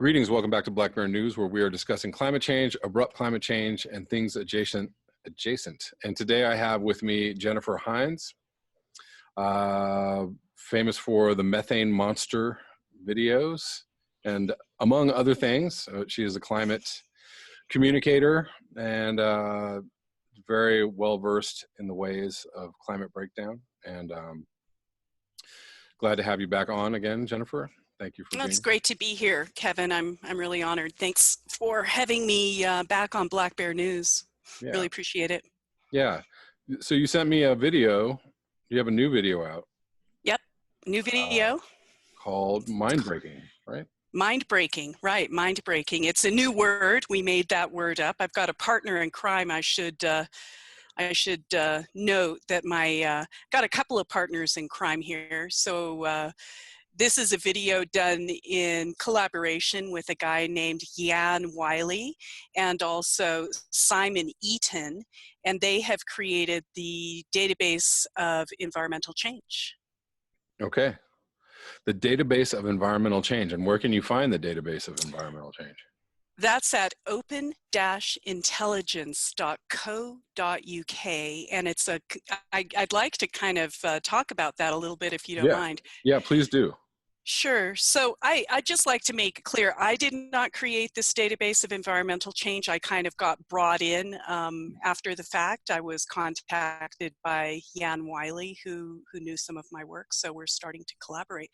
Greetings, welcome back to Black Bear News, where we are discussing climate change, abrupt climate change, and things adjacent. And today I have with me Jennifer Hynes, famous for the methane monster videos, and among other things, she is a climate communicator and very well versed in the ways of climate breakdown. And glad to have you back on again, Jennifer. Thank you for being. It's great to be here, Kevin. I'm really honored. Thanks for having me back on Black Bear News. Yeah. Really appreciate it. Yeah. So you sent me a video. You have a new video out. Yep. New video. Called MINDBREAKIng, right? MINDBREAKIng, right. MINDBREAKIng. It's a new word. We made that word up. I've got a partner in crime. I should note that got a couple of partners in crime here. So this is a video done in collaboration with a guy named Jan Wiley and also Simon Eaton, and they have created the database of environmental change. Okay. The database of environmental change. And where can you find the database of environmental change? That's at open-intelligence.co.uk, and it's I'd like to kind of talk about that a little bit if you don't mind. Yeah, please do. Sure. So I'd just like to make it clear, I did not create this database of environmental change. I kind of got brought in after the fact. I was contacted by Jan Wiley, who knew some of my work, so we're starting to collaborate.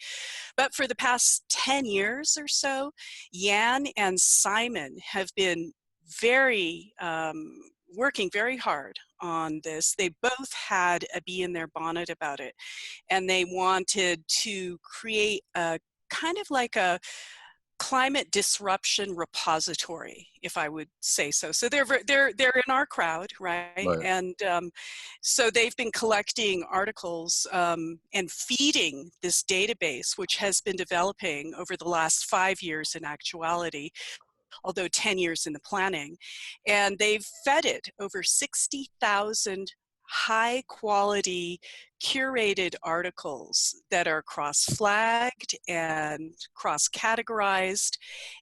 But for the past 10 years or so, Jan and Simon have been working very hard on this. They both had a bee in their bonnet about it, and they wanted to create a kind of like a climate disruption repository, if I would say so. So they're in our crowd, right? And so they've been collecting articles and feeding this database, which has been developing over the last 5 years in actuality, although 10 years in the planning. And they've fed it over 60,000 high quality curated articles that are cross-flagged and cross-categorized.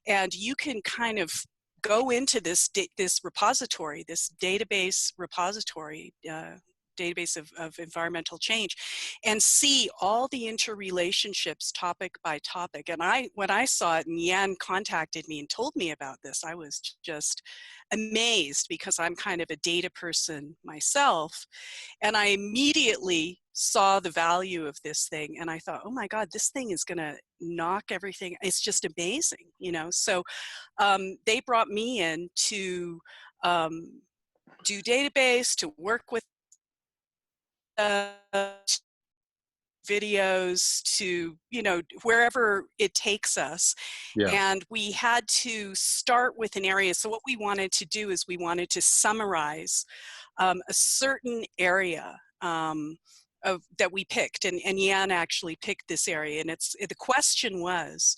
And you can kind of go into this repository, this database repository, database of environmental change, and see all the interrelationships topic by topic. And when I saw it and Jan contacted me and told me about this, I was just amazed, because I'm kind of a data person myself. And I immediately saw the value of this thing, and I thought, oh my God, this thing is gonna knock everything. It's just amazing, you know? So they brought me in to do database, to work with videos, to, you know, wherever it takes us. Yeah. And we had to start with an area. So what we wanted to do is we wanted to summarize a certain area that we picked, and Jan actually picked this area. And the question was,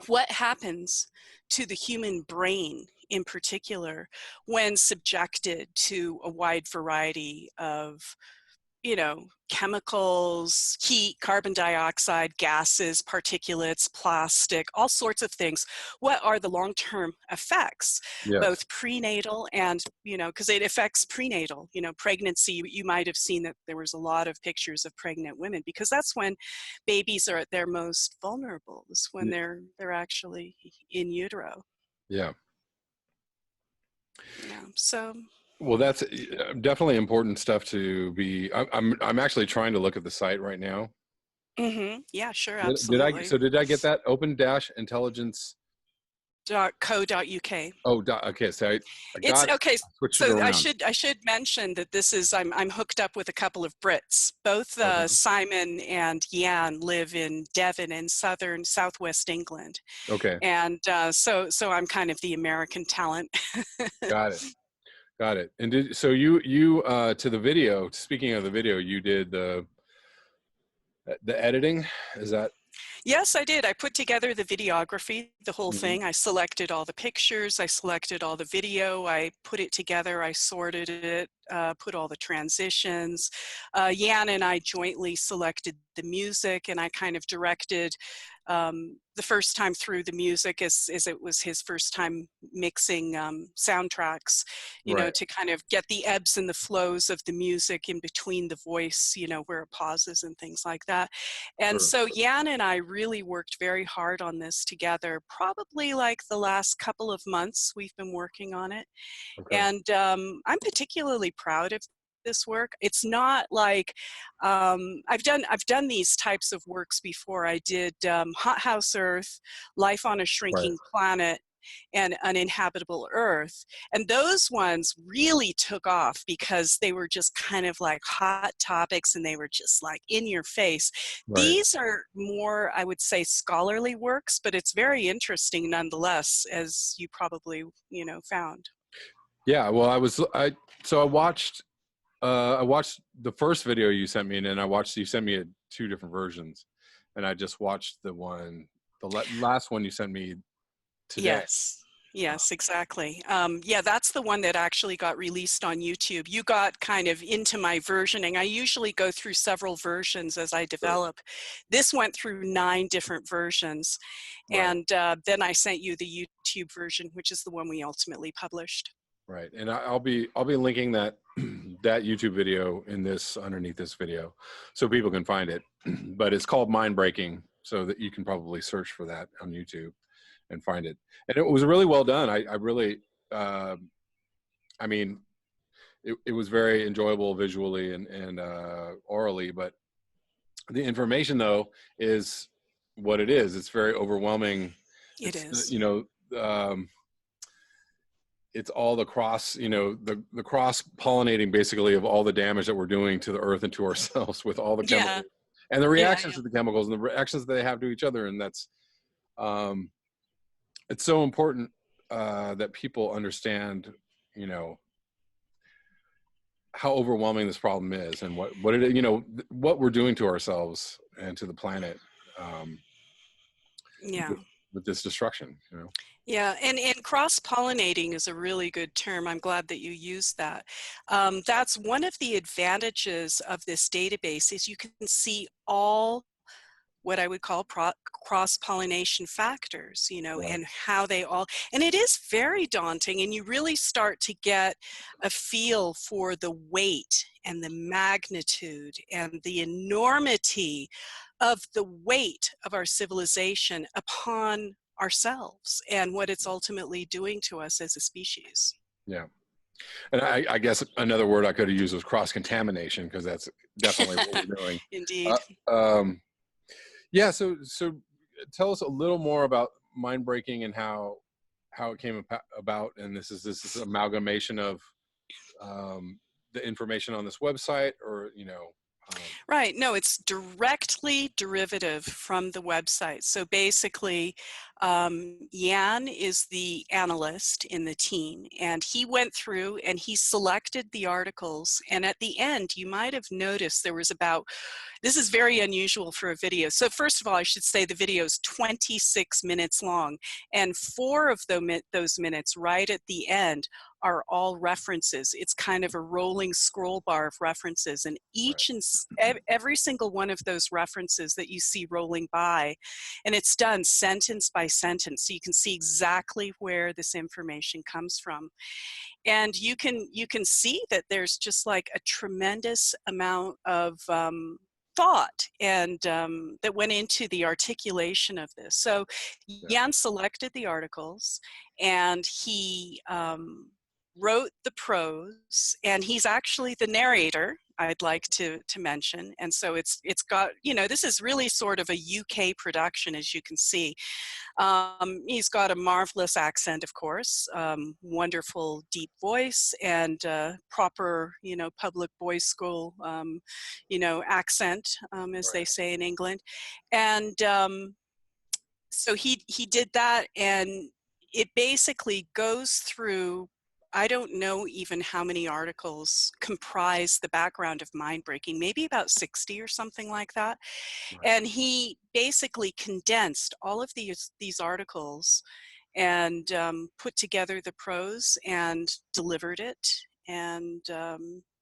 what happens to the human brain in particular when subjected to a wide variety of, you know, chemicals, heat, carbon dioxide, gases, particulates, plastic, all sorts of things. What are the long-term effects, both prenatal and, you know, because it affects prenatal, you know, pregnancy. You might have seen that there was a lot of pictures of pregnant women, because that's when babies are at their most vulnerable, is when they're actually in utero. Yeah. Yeah. So. Well, that's definitely important stuff to be. I'm actually trying to look at the site right now. Mm-hmm. Yeah, sure, absolutely. Did I get that? Open-intelligence.co.uk. Oh, okay. So I got okay. So I should mention that this is I'm hooked up with a couple of Brits. Both Simon and Jan live in Devon in southwest England. Okay. And so I'm kind of the American talent. Got it. Got it. And so you to the video, speaking of the video, you did the editing, is that? Yes, I did. I put together the videography, the whole Hmm. thing. I selected all the pictures, I selected all the video, I put it together, I sorted it, put all the transitions. Jan and I jointly selected the music, and I kind of directed the first time through the music, as it was his first time mixing soundtracks, you know, Right. to kind of get the ebbs and the flows of the music in between the voice, you know, where it pauses and things like that. And Sure. so Jan and I really worked very hard on this together. Probably like the last couple of months we've been working on it. Okay. And I'm particularly proud of this work. It's not like I've done these types of works before. I did Hot House Earth, Life on a Right. Shrinking Planet, and Uninhabitable Earth. And those ones really took off because they were just kind of like hot topics, and they were just like in your face. Right. These are more, I would say, scholarly works, but it's very interesting nonetheless, as you probably, you know, found. Yeah. Well, so I watched the first video you sent me, and then you sent me two different versions, and I just watched the last one you sent me today. Yes. Yes, exactly. Yeah, that's the one that actually got released on YouTube. You got kind of into my versioning. I usually go through several versions as I Sure. develop. This went through 9 different versions. Right. And then I sent you the YouTube version, which is the one we ultimately published. Right. And I'll be linking that that YouTube video underneath this video, so people can find it. But it's called Mind Breaking, so that you can probably search for that on YouTube and find it. And it was really well done. I really, uh, I mean, it was very enjoyable visually and orally, but the information though is what it is. It's very overwhelming. It It's is. it's all the the cross pollinating basically of all the damage that we're doing to the earth and to ourselves with all the Yeah. chemicals and the Yeah. reactions to the chemicals and the reactions that they have to each other. And that's um, it's so important that people understand, you know, how overwhelming this problem is, and what it, what we're doing to ourselves and to the planet, um, Yeah. with, with this destruction, you know. Yeah, and cross-pollinating is a really good term. I'm glad that you used that. That's one of the advantages of this database is you can see all what I would call cross-pollination factors, you know, Right. and how they all, and it is very daunting, and you really start to get a feel for the weight and the magnitude and the enormity of the weight of our civilization upon ourselves and what it's ultimately doing to us as a species. Yeah. And I guess another word I could have used was cross contamination, because that's definitely what we're doing. Indeed. Uh, um, yeah. So tell us a little more about Mind Breaking and how it came about. And this is amalgamation of the information on this website, or Right. No, it's directly derivative from the website. So basically, Jan is the analyst in the team, and he went through and he selected the articles. And at the end, you might have noticed there was about, this is very unusual for a video. So first of all, I should say the video is 26 minutes long, and 4 of those minutes right at the end are all references. It's kind of a rolling scroll bar of references, and right, every single one of those references that you see rolling by, and it's done sentence by sentence, so you can see exactly where this information comes from. And you can see that there's just like a tremendous amount of thought and that went into the articulation of this. So yeah, Jan selected the articles, and he wrote the prose, and he's actually the narrator, I'd like to mention. And so it's got, you know, this is really sort of a UK production, as you can see. He's got a marvelous accent, of course, wonderful deep voice, and proper, you know, public boys school, you know, accent, as they right, say in England. And so he did that, and it basically goes through I don't know even how many articles comprise the background of Mindbreaking, maybe about 60 or something like that. Right. And he basically condensed all of these articles and put together the prose and delivered it. And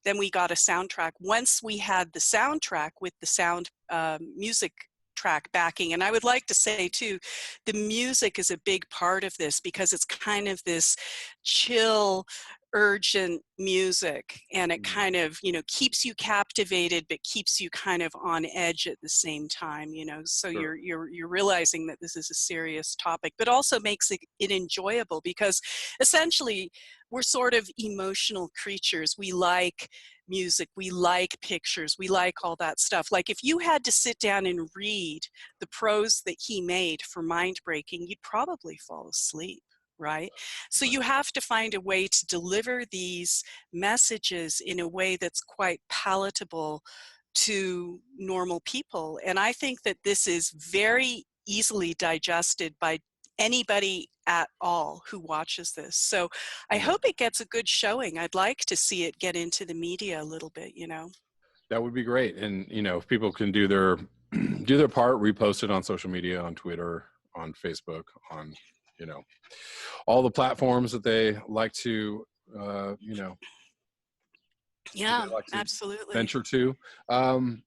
then we got a soundtrack. Once we had the soundtrack with the sound music track backing, and I would like to say too, the music is a big part of this because it's kind of this chill, urgent music, and it kind of, you know, keeps you captivated but keeps you kind of on edge at the same time, you know, so Sure. you're realizing that this is a serious topic, but also makes it enjoyable, because essentially we're sort of emotional creatures. We like music, we like pictures, we like all that stuff. Like if you had to sit down and read the prose that he made for Mindbreaking, you'd probably fall asleep, right? So Right. you have to find a way to deliver these messages in a way that's quite palatable to normal people. And I think that this is very easily digested by anybody at all who watches this. So I Yeah. hope it gets a good showing. I'd like to see it get into the media a little bit, you know. That would be great. And, you know, if people can do their do their part, repost it on social media, on Twitter, on Facebook, on, you know, all the platforms that they like to, you know, that Yeah, they like to absolutely. venture to. Um,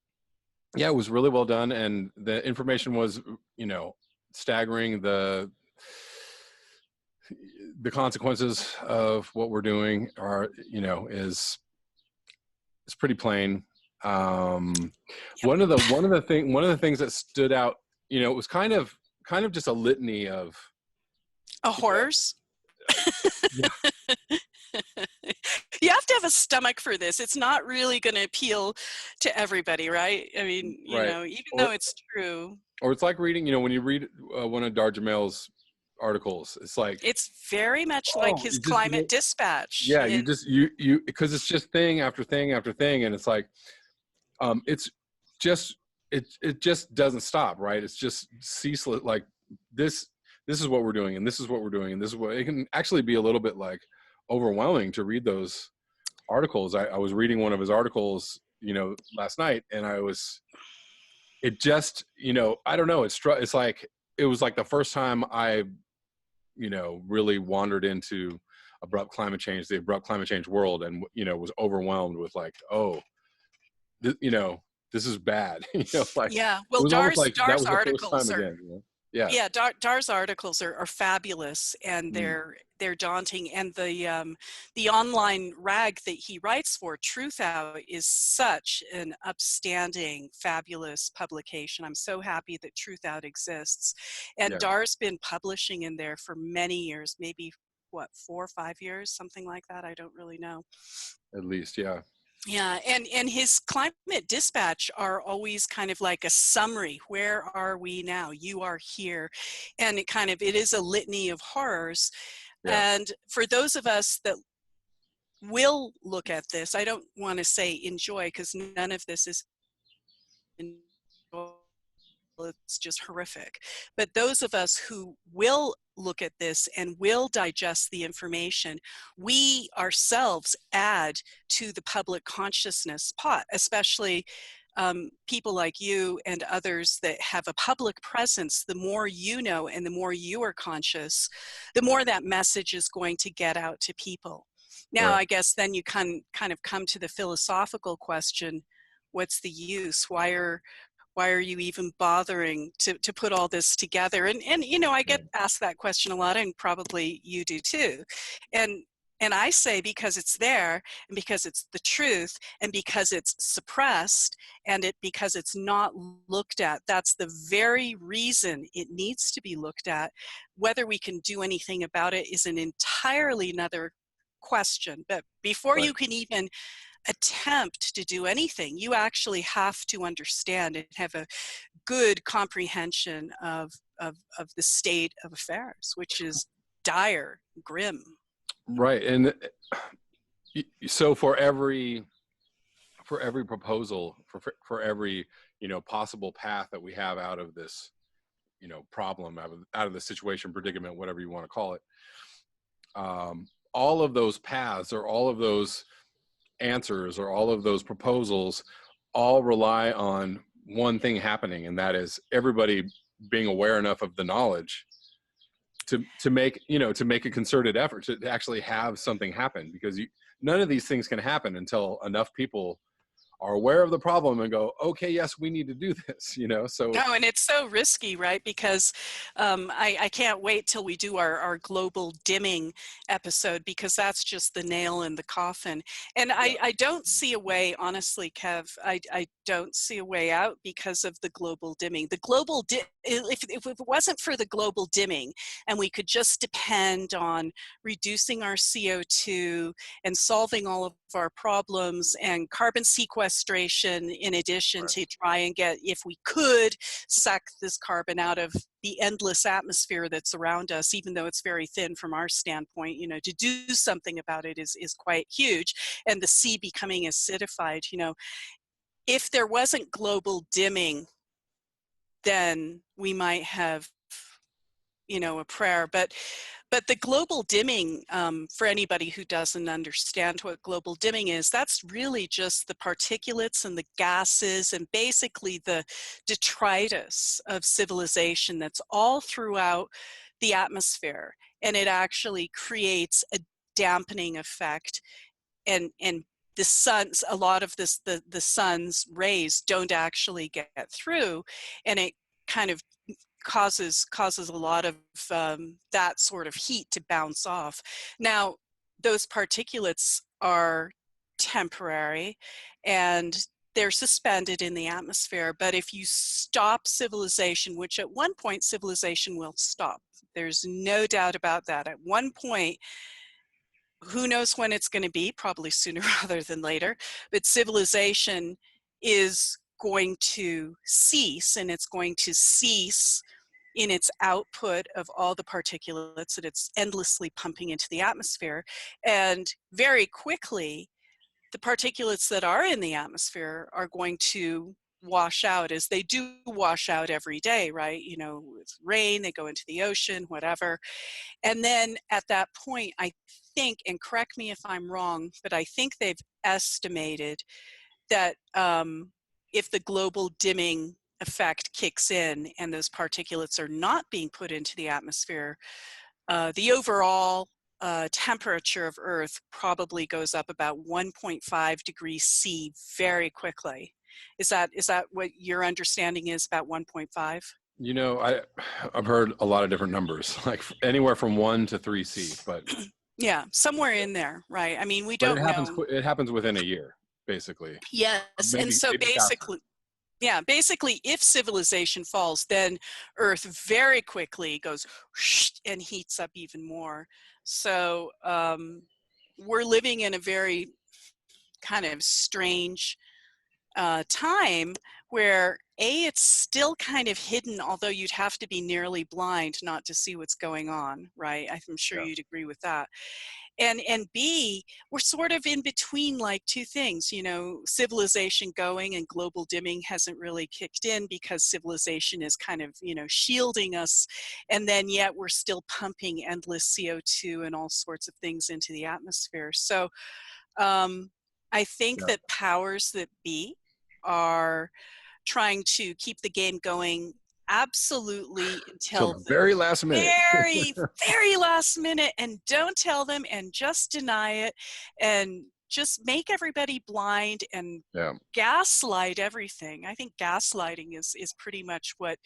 yeah, it was really well done, and the information was, you know, staggering. The consequences of what we're doing are, you know, is it's pretty plain. Um, Yep. one of the things that stood out, you know, it was kind of just a litany of, A you know, horrors. yeah, You have to have a stomach for this. It's not really going to appeal to everybody, right? I mean, you right. know, even Or though it's true, or it's like reading, you know, when you read one of Darjamel's articles, it's like, it's very much like oh, his you just climate dispatch. yeah, And you because it's just thing after thing after thing, and it's like, it's just it just doesn't stop, right? It's just ceaseless. Like this this is what we're doing, and this is what we're doing, and this is what it can actually be a little bit like overwhelming to read those articles. I was reading one of his articles, you know, last night, and it just, you know, I don't know, it's like it was like the first time I, you know, really wandered into the abrupt climate change world, and, you know, was overwhelmed with like, oh, you know, this is bad. You know, like yeah, it well, was almost like that Dar's was the first time articles are, again, you know? Yeah. yeah, Dar's articles are fabulous, and Mm, they're daunting. And the online rag that he writes for, Truth Out, is such an upstanding, fabulous publication. I'm so happy that Truth Out exists. And yeah, Dar's been publishing in there for many years, maybe what, 4 or 5 years, something like that. I don't really know. at least, yeah. Yeah, and his climate dispatch are always kind of like a summary. Where are we now? You are here. And it is a litany of horrors. Yeah. And for those of us that will look at this, I don't want to say enjoy, because none of this is enjoyable. It's just horrific. But those of us who will look at this and will digest the information, we ourselves add to the public consciousness pot, especially people like you and others that have a public presence. The more you know and the more you are conscious, the more that message is going to get out to people. Now, Right. I guess then you kind of come to the philosophical question: what's the use? Why are you even bothering to put all this together? And you know, I Yeah. get asked that question a lot, and probably you do too. And and I say, because it's there, and because it's the truth, and because it's suppressed, and because it's not looked at. That's the very reason it needs to be looked at. Whether we can do anything about it is an entirely another question. But before Right. you can even attempt to do anything, you actually have to understand and have a good comprehension of the state of affairs, which is dire, grim. Right. And so for every proposal, for every, you know, possible path that we have out of this, you know, problem, out of the situation, predicament, whatever you want to call it, all of those paths or all of those answers or all of those proposals all rely on one thing happening, and that is everybody being aware enough of the knowledge to make, you know, to make a concerted effort to actually have something happen, because none of these things can happen until enough people are aware of the problem and go, okay, yes, we need to do this, you know. So no, and it's so risky, right? Because I can't wait till we do our global dimming episode, because that's just the nail in the coffin. And yeah, I don't see a way, honestly, Kev, I don't see a way out because of the global dimming. The global, if it wasn't for the global dimming and we could just depend on reducing our CO2 and solving all of our problems and carbon sequestration, in addition right. to try and get, if we could, suck this carbon out of the endless atmosphere that's around us, even though it's very thin from our standpoint, you know, to do something about it is quite huge. And the sea becoming acidified, you know, if there wasn't global dimming, then we might have, you know, a prayer. But the global dimming, for anybody who doesn't understand what global dimming is, that's really just the particulates and the gases and basically the detritus of civilization that's all throughout the atmosphere. And it actually creates a dampening effect. And the sun's, a lot of this, the sun's rays don't actually get through, and it kind of causes a lot of that sort of heat to bounce off. Now, those particulates are temporary and they're suspended in the atmosphere, but if you stop civilization, which at one point civilization will stop, there's no doubt about that. At one point, who knows when it's going to be, probably sooner rather than later, but civilization is going to cease, and it's going to cease in its output of all the particulates that it's endlessly pumping into the atmosphere. And very quickly, the particulates that are in the atmosphere are going to wash out, as they do wash out every day, right? You know, with rain, they go into the ocean, whatever. And then at that point, I think, and correct me if I'm wrong, but I think they've estimated that if the global dimming effect kicks in and those particulates are not being put into the atmosphere, the overall temperature of Earth probably goes up about 1.5 degrees C very quickly. Is that what your understanding is about 1.5? You know, I've heard a lot of different numbers, like anywhere from 1 to 3C, but Yeah, somewhere in there, right? I mean, we it don't happens. know. It happens within a year, basically. Or Yes, and maybe so faster. basically, yeah, basically, if civilization falls, then Earth very quickly goes and heats up even more. So we're living in a very kind of strange time where it's still kind of hidden, although you'd have to be nearly blind not to see what's going on, right? I'm sure Yeah. you'd agree with that. And B, we're sort of in between like two things, you know, civilization going and global dimming hasn't really kicked in because civilization is kind of, you know, shielding us. And then yet we're still pumping endless CO2 and all sorts of things into the atmosphere. So I think Yeah. that powers that be are trying to keep the game going absolutely Till until the the very last minute. very, very last minute, and don't tell them and just deny it and just make everybody blind and Yeah. gaslight everything. I think gaslighting is pretty much what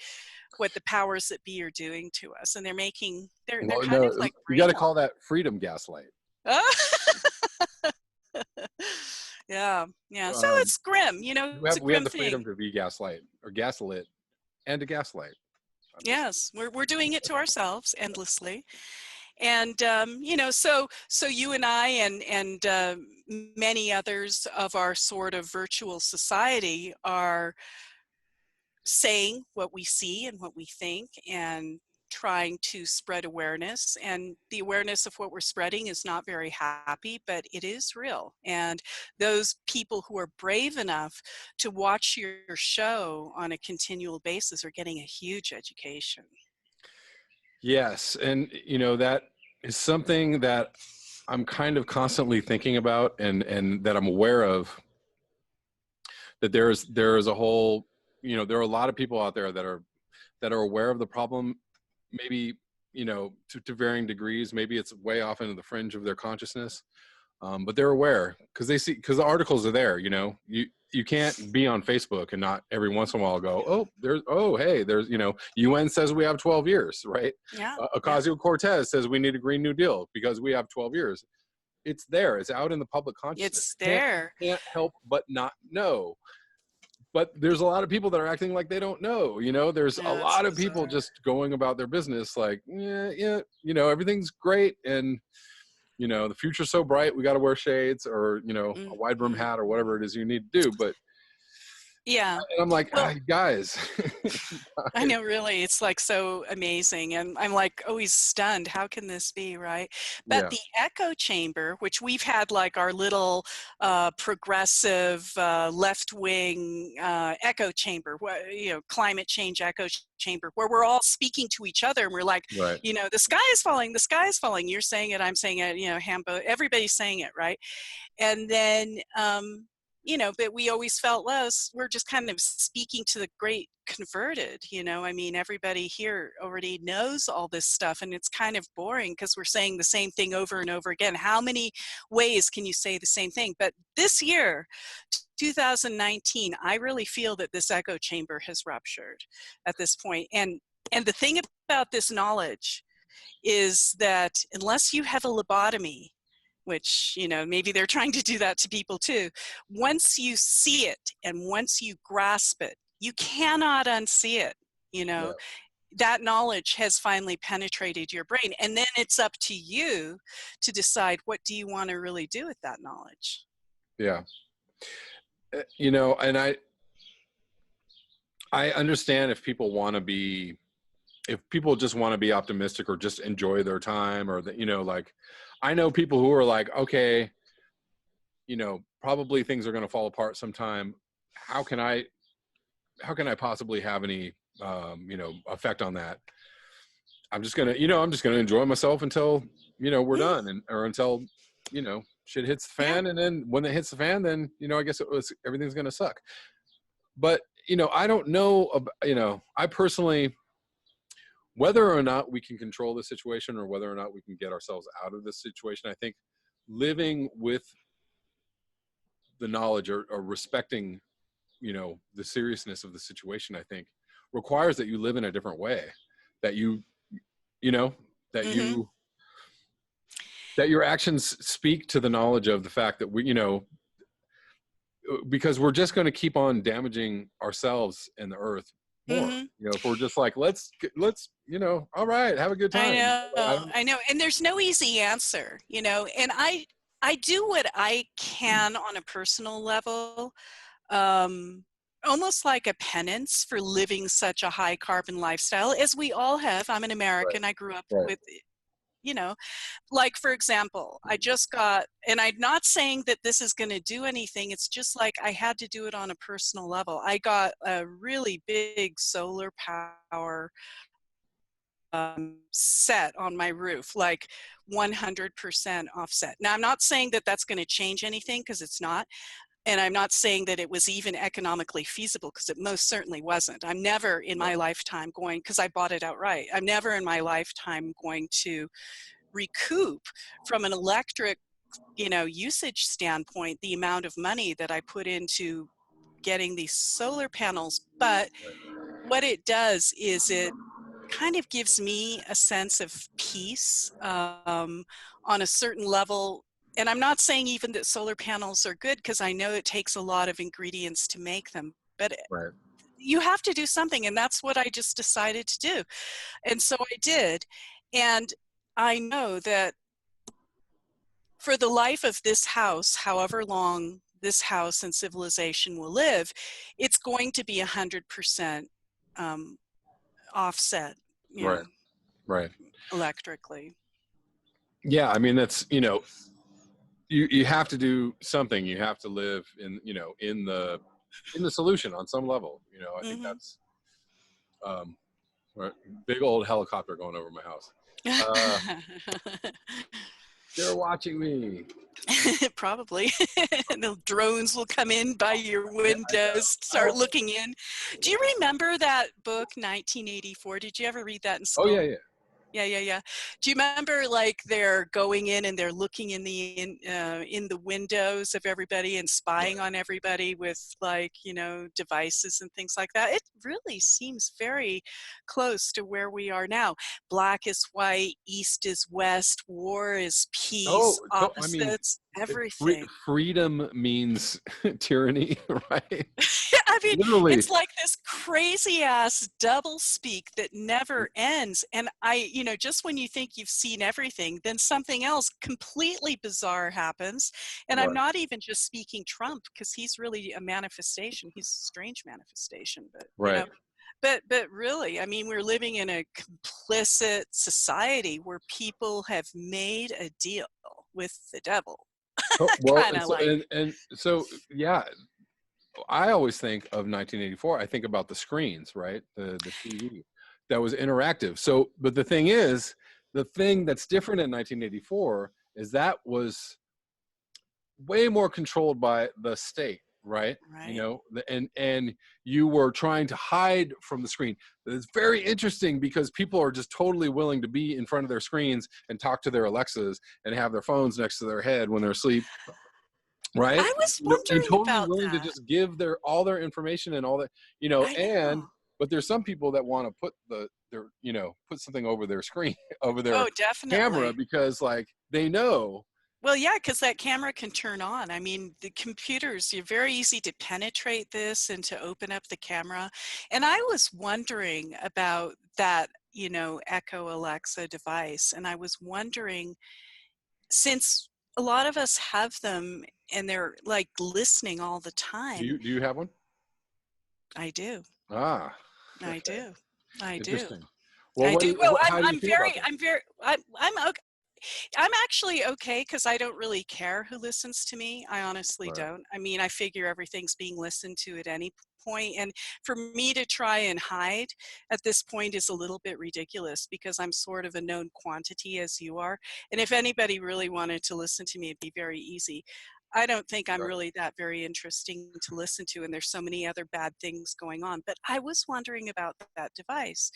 the powers that be are doing to us, and they're Well, kind of no, like you got to brainwashed. call that freedom gaslight. Yeah, yeah. So Um, it's grim, you know, it's a we have grim the freedom thing. to be gaslight or gaslit and to gaslight. I'm just Yes, we're doing it to ourselves endlessly. And you know, so you and I and many others of our sort of virtual society are saying what we see and what we think and trying to spread awareness, and the awareness of what we're spreading is not very happy, but it is real. And those people who are brave enough to watch your show on a continual basis are getting a huge education. yes, and you know that is something that I'm kind of constantly thinking about, and that I'm aware of, that there is a whole, there are a lot of people out there that are aware of the problem, maybe, to varying degrees. Maybe it's way off into the fringe of their consciousness, but they're aware because because the articles are there. You can't be on Facebook and not every once in a while go, hey, there's, UN says we have 12 years, right? Yeah, yeah. Ocasio-Cortez says we need a Green New Deal because we have 12 years. It's there. It's out in the public consciousness. It's there. Can't help but not know. But there's a lot of people that are acting like they don't know. There's a Yeah, it's lot of people bizarre. just going about their business like, yeah, everything's great, and the future's so bright, we got to wear shades, or a wide brim Mhm. hat, or whatever it is you need to do. But Yeah. I'm like, Well, guys, I know, really, it's like so amazing. And I'm like always stunned. How can this be, right? But yeah, the echo chamber, which we've had like our little progressive left wing echo chamber, climate change echo chamber, where we're all speaking to each other and we're like, right, the sky is falling, the sky is falling. You're saying it, I'm saying it, Hambo, everybody's saying it, right? And then, but we always felt less, we're just kind of speaking to the great converted, I mean, everybody here already knows all this stuff, and it's kind of boring because we're saying the same thing over and over again. How many ways can you say the same thing? But this year, 2019, I really feel that this echo chamber has ruptured at this point. And the thing about this knowledge is that unless you have a lobotomy, which, maybe they're trying to do that to people too. Once you see it and once you grasp it, you cannot unsee it. yeah, That knowledge has finally penetrated your brain. And then it's up to you to decide, what do you want to really do with that knowledge? yeah. And I understand if people want to be, if people just want to be optimistic or just enjoy their time, or that, like, I know people who are like, okay, probably things are going to fall apart sometime. How can I possibly have any, effect on that? I'm just going to enjoy myself until, we're done, or until, shit hits the Yeah. fan. And then when it hits the fan, then, I guess everything's going to suck. But, I don't know, I personally, whether or not we can control the situation, or whether or not we can get ourselves out of this situation, I think living with the knowledge, or respecting, the seriousness of the situation, I think requires that you live in a different way, that you know, that Mm-hmm. that your actions speak to the knowledge of the fact that because we're just going to keep on damaging ourselves and the earth more. Mm-hmm. If we're just like, let's, all right, have a good I time. know, I know. And there's no easy answer, and I do what I can on a personal level, um, almost like a penance for living such a high carbon lifestyle, as we all have. I'm an Right, American. I grew up right, with, you know, like, for example, I just got, and I'm not saying that this is going to do anything. It's just like I had to do it on a personal level. I got a really big solar power set on my roof, like 100% offset. Now, I'm not saying that that's going to change anything, because it's not. And I'm not saying that it was even economically feasible, because it most certainly wasn't. I'm never in right, my lifetime going, because I bought it outright, I'm never in my lifetime going to recoup from an electric, usage standpoint, the amount of money that I put into getting these solar panels. But what it does is it kind of gives me a sense of peace on a certain level. And I'm not saying even that solar panels are good, because I know it takes a lot of ingredients to make them, but right, you have to do something. And that's what I just decided to do. And so I did. And I know that for the life of this house, however long this house and civilization will live, it's going to be 100% offset, right, right. electrically. Yeah, I mean, that's, you have to do something. You have to live in, in the solution on some level. I think Mm-hmm. that's, right, big old helicopter going over my house. Uh, They're watching me. Probably. And the drones will come in by your Yeah, I windows, know. start looking in. Do you remember that book, 1984? Did you ever read that in Oh, yeah, school? yeah. Yeah, yeah, yeah. Do you remember like they're going in and they're looking in the windows of everybody and spying Right. on everybody with like, you know, devices and things like that? It really seems very close to where we are now. Black is white, east is west, war is peace, Oh, I mean, opposites, everything. freedom means tyranny, right? I mean, Literally. it's like this crazy ass double speak that never ends. And you know, just when you think you've seen everything, then something else completely bizarre happens. And I'm Right. not even just speaking Trump because he's really a manifestation. He's a strange manifestation, but you Right. know, but really, I mean, we're living in a complicit society where people have made a deal with the devil. Oh, well, Kind of like, and so yeah, I always think of 1984. I think about the screens, right? The TV that was interactive. So, but the thing is, the thing that's different in 1984 is that was way more controlled by the state, right? You right? know, and you were trying to hide from the screen. It's very interesting because people are just totally willing to be in front of their screens and talk to their Alexas and have their phones next to their head when they're asleep, right? I was You know, and wondering totally about willing to that. just give all their information and all that, you know, I and know. but there's some people that want to put their, you know, put something over their screen, over their Oh, camera definitely. because like they know. Well, yeah, because that camera can turn on. I mean, the computers, you're very easy to penetrate this and to open up the camera. And I was wondering about that, you know, Echo Alexa device. And I was wondering, since a lot of us have them and they're like listening all the time, Do you have one? I do. Ah, I okay. do. I do. Interesting. Well, I do. Well, how do you feel about that? I'm actually okay because I don't really care who listens to me. I honestly Right. don't. I mean, I figure everything's being listened to at any point, and for me to try and hide at this point is a little bit ridiculous because I'm sort of a known quantity as you are. And if anybody really wanted to listen to me, it'd be very easy. I don't think I'm Right. really that very interesting to listen to, and there's so many other bad things going on. But I was wondering about that device.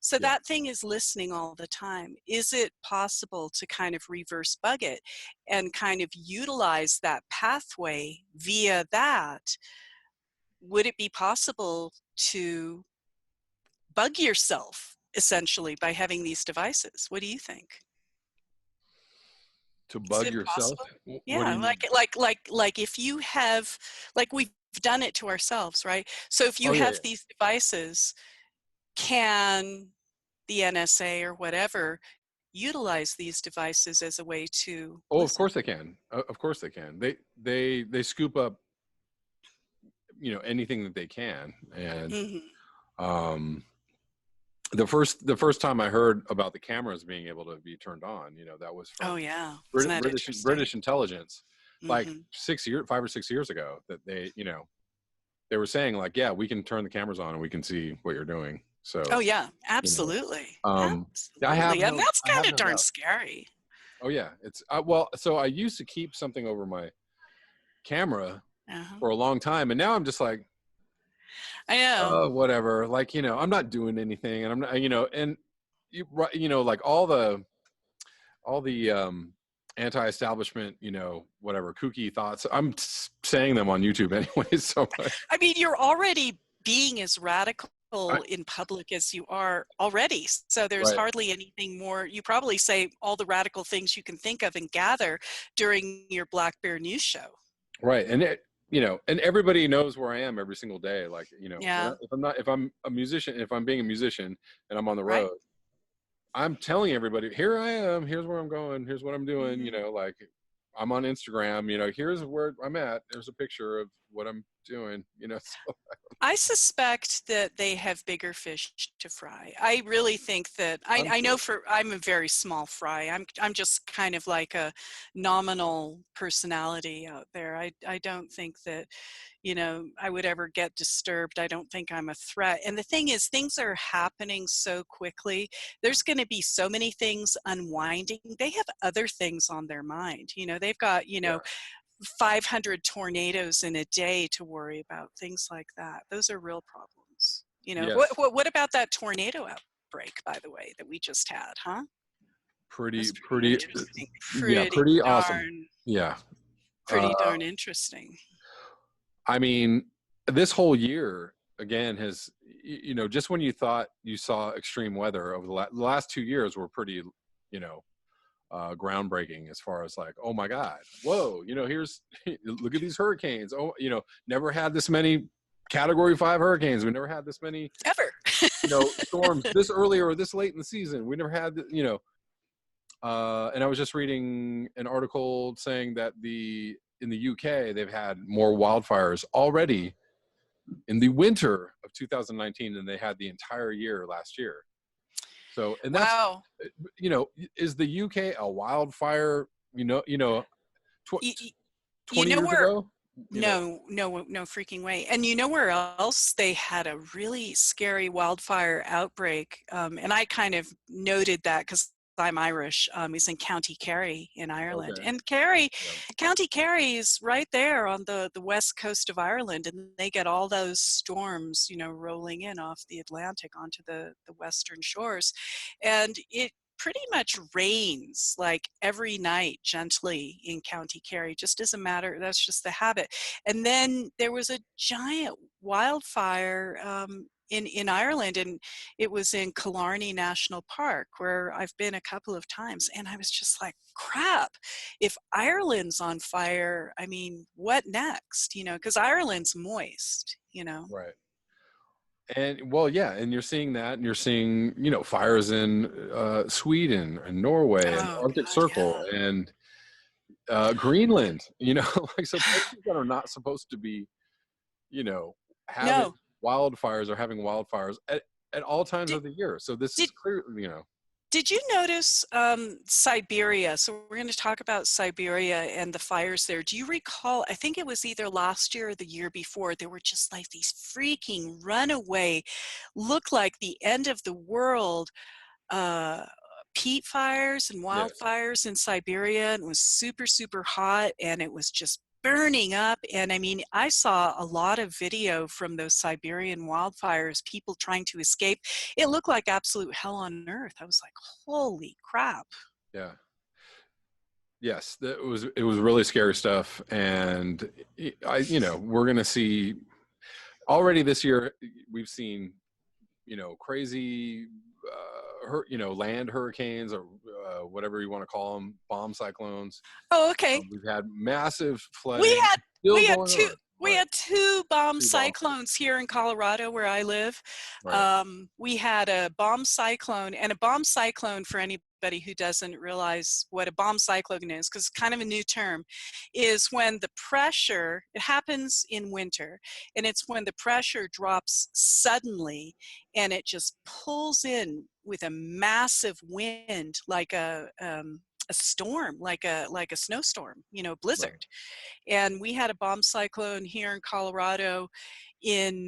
So Yeah. that thing is listening all the time. Is it possible to kind of reverse bug it and kind of utilize that pathway via that? Would it be possible to bug yourself essentially by having these devices? What do you think? To Is bug it yourself? possible? What do Yeah, you mean? like if you have, like we've done it to ourselves, right? So if you Oh yeah, have yeah. these devices, can the NSA or whatever utilize these devices as a way to Oh, of listen? course they can. Of course they can. They scoop up, you know, anything that they can. And Mhm. um, the first time I heard about the cameras being able to be turned on, you know, that was Oh, from yeah. Isn't that interesting? British intelligence, like Mhm. 5 or 6 years ago. That they, you know, they were saying like, yeah, we can turn the cameras on and we can see what you're doing. Oh, So, yeah. you know, Absolutely. I Absolutely. And that's have kinda no darn doubt. scary. Oh yeah, it's well. So I used to keep something over my camera Uh-huh. for a long time, and now I'm just like, I know. oh, whatever. Like, you know, I'm not doing anything, and I'm not, you know, and you know, like all the anti-establishment, you know, whatever kooky thoughts. I'm saying them on YouTube anyway. So I mean, you're already being as radical I, in public as you are already, so there's right, hardly anything more. You probably say all the radical things you can think of and gather during your Black Bear News show. right, and you know, and everybody knows where I am every single day. Like, you know, Yeah. if I'm a musician, if I'm being a musician and I'm on the Right? road, I'm telling everybody, here I am, here's where I'm going, here's what I'm doing, you Mhm. know, like I'm on Instagram, you know, here's where I'm at. There's a picture of what I'm doing, you know. So I suspect that they have bigger fish to fry. I really think that I'm I know sure. for I'm a very small fry. I'm just kind of like a nominal personality out there. I don't think that, you know, I would ever get disturbed. I don't think I'm a threat. And the thing is, things are happening so quickly. There's going to be so many things unwinding. They have other things on their mind. You know, they've got, you Yeah. know, 500 tornadoes in a day to worry about, things like that. Those are real problems. You know, Yes. what about that tornado outbreak, by the way, that we just had, huh? Pretty, That's pretty pretty, interesting. yeah, pretty awesome. Darn, Yeah. pretty darn interesting. I mean, this whole year again has, you know, just when you thought you saw extreme weather over the last 2 years were pretty, you know, groundbreaking as far as like, oh my God, whoa, you know, here's look at these hurricanes. Oh, you know, never had this many Category 5 hurricanes. We never had this many, Ever. you know, storms this early or this late in the season. We never had, you know. And I was just reading an article saying that in the UK they've had more wildfires already in the winter of 2019 than they had the entire year last year. So, and that's, Wow. you know, is the UK a wildfire? You, 20 know years where, ago. You know, no freaking way. And you know where else they had a really scary wildfire outbreak? And I kind of noted that because I'm Irish. Is in County Kerry in Ireland. okay, And yeah, County Kerry is right there on the west coast of Ireland, and they get all those storms, you know, rolling in off the Atlantic onto the western shores, and it pretty much rains like every night gently in County Kerry, just as a matter, that's just the habit. And then there was a giant wildfire in Ireland, and it was in Killarney National Park, where I've been a couple of times, and I was just like, crap, if Ireland's on fire, I mean, what next? You know, because Ireland's moist, you know. right. And well, yeah, and you're seeing that, and you're seeing, you know, fires in Sweden and Norway and Oh Arctic God, yeah. Circle and Greenland. You know, like so places that are not supposed to be, you know, having No. wildfires or having wildfires at all times Did, of the year. So this did is clear, you know. Did you notice Siberia? So we're going to talk about Siberia and the fires there. Do you recall, I think it was either last year or the year before, there were just like these freaking runaway, look like the end of the world, uh, peat fires and Yes. wildfires in Siberia, and it was super, super hot, and it was just burning up. And I mean, I saw a lot of video from those Siberian wildfires, people trying to escape. It looked like absolute hell on earth. I was like, holy crap. Yeah. Yes, it was really scary stuff, and you know, we're gonna see already this year. We've seen, you know, crazy, you know, land hurricanes or whatever you want to call them, bomb cyclones. Oh, okay. We've had massive We flooding had still we had going two on. we Right, had two bomb two bomb. cyclones here in Colorado where I live. Right, We had a bomb cyclone, and a bomb cyclone, for anybody who doesn't realize what a bomb cyclone is, because it's kind of a new term, is when the pressure, it happens in winter, and it's when the pressure drops suddenly and it just pulls in with a massive wind, like a storm, like a snowstorm, you know, right. blizzard. And we had a bomb cyclone here in Colorado in